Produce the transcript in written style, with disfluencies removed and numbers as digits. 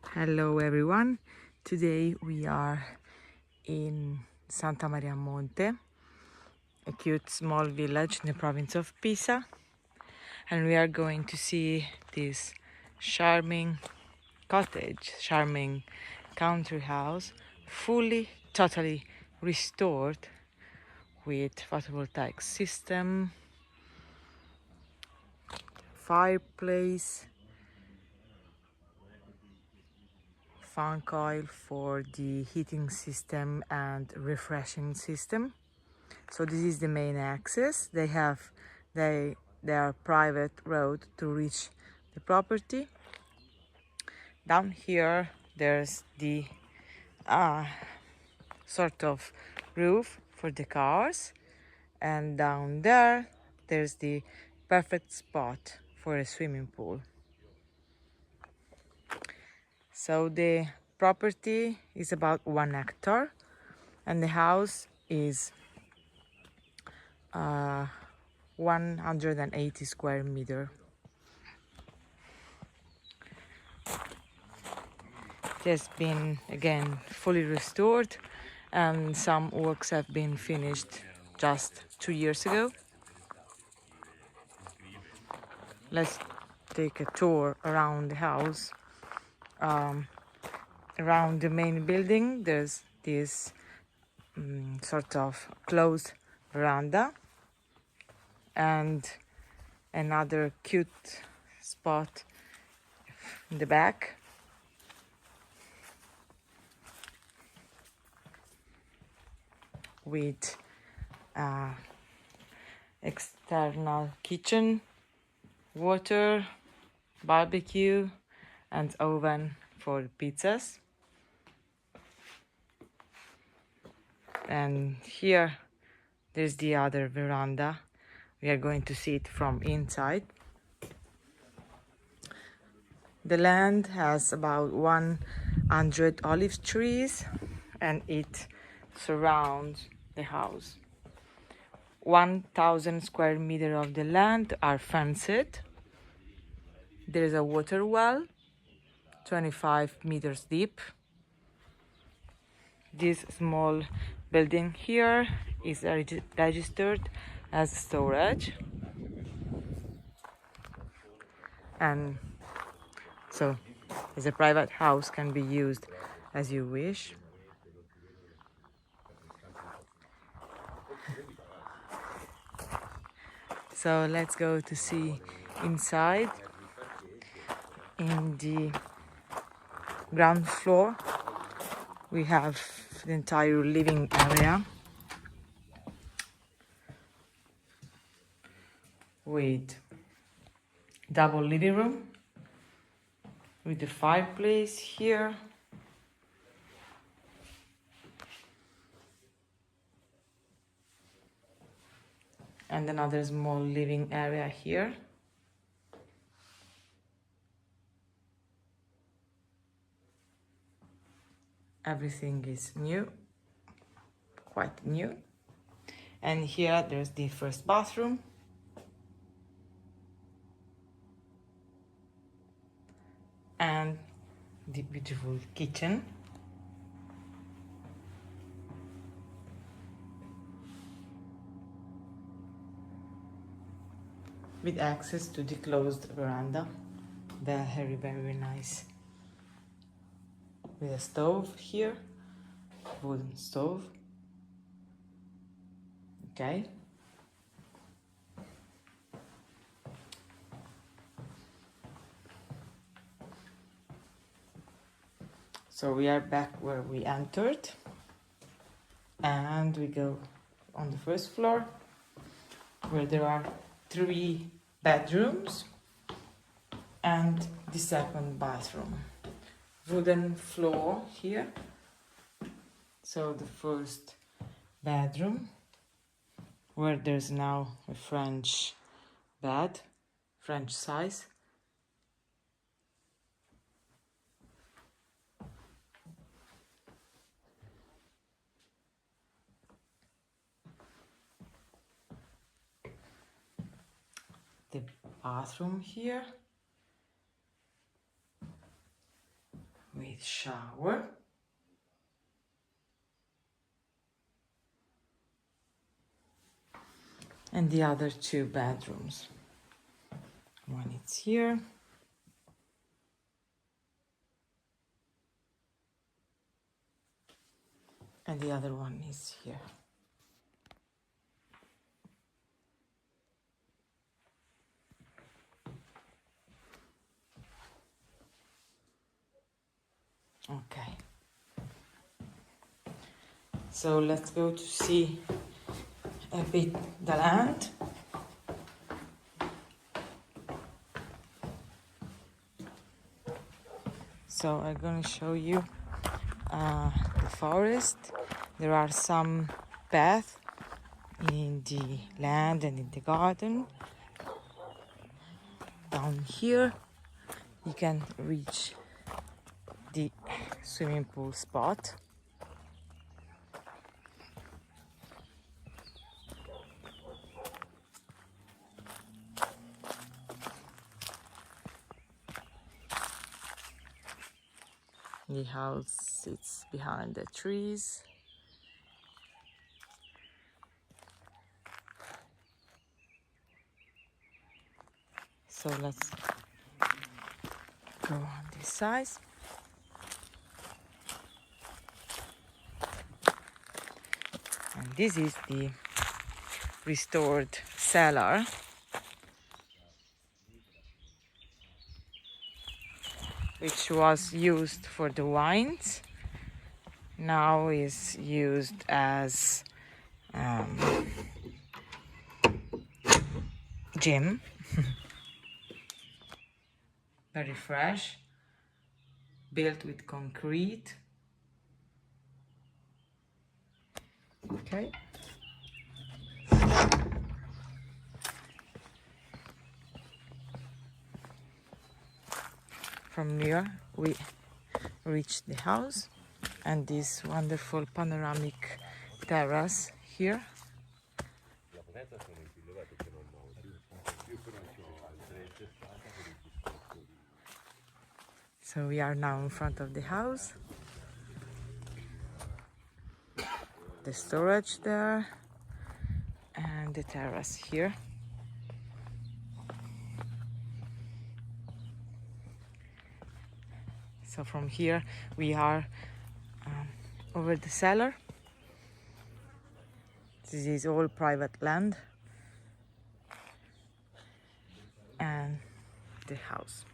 Hello everyone. Today we are in Santa Maria Monte, a cute small village in the province of Pisa, and we are going to see this charming cottage, charming country house, totally restored with photovoltaic system, fireplace, fan coil for the heating system and refreshing system. So this is the main access. They are private road to reach the property. Down here there's the sort of roof for the cars, and down there's the perfect spot for a swimming pool. So the property is about 1 hectare and the house is 180 square meter. It has been again fully restored and some works have been finished just 2 years ago. Let's take a tour around the house. Around the main building there's this sort of closed veranda and another cute spot in the back. With external kitchen, water, barbecue and oven for pizzas. And here there's the other veranda. We are going to see it from inside. The land has about 100 olive trees and it surrounds the house. 1,000 square meter of the land are fenced. There is a water well, 25 meters deep. This small building here is registered as storage, and so as a private house can be used as you wish. So let's go to see inside. In the ground floor we have the entire living area with double living room with the fireplace here, and another small living area here. Everything is new, quite new. And here there's the first bathroom. And the beautiful kitchen. With access to the closed veranda. Very, very nice. With a stove here, wooden stove. Okay. So we are back where we entered, and we go on the first floor where there are 3 bedrooms and the second bathroom. Wooden floor here. So the first bedroom where there's now a French bed, French size. The bathroom here shower. And the other 2 bedrooms. One is here. And the other one is here. Okay. So let's go to see a bit the land. So I'm gonna show you the forest. There are some paths in the land and in the garden. Down here you can reach the swimming pool spot. The house sits behind the trees. So let's go on this side. And this is the restored cellar. Which was used for the wines, now is used as gym. Very fresh, built with concrete. Okay. From here we reached the house and this wonderful panoramic terrace here. So we are now in front of the house. The storage there and the terrace here. So from here we are over the cellar. This is all private land and the house.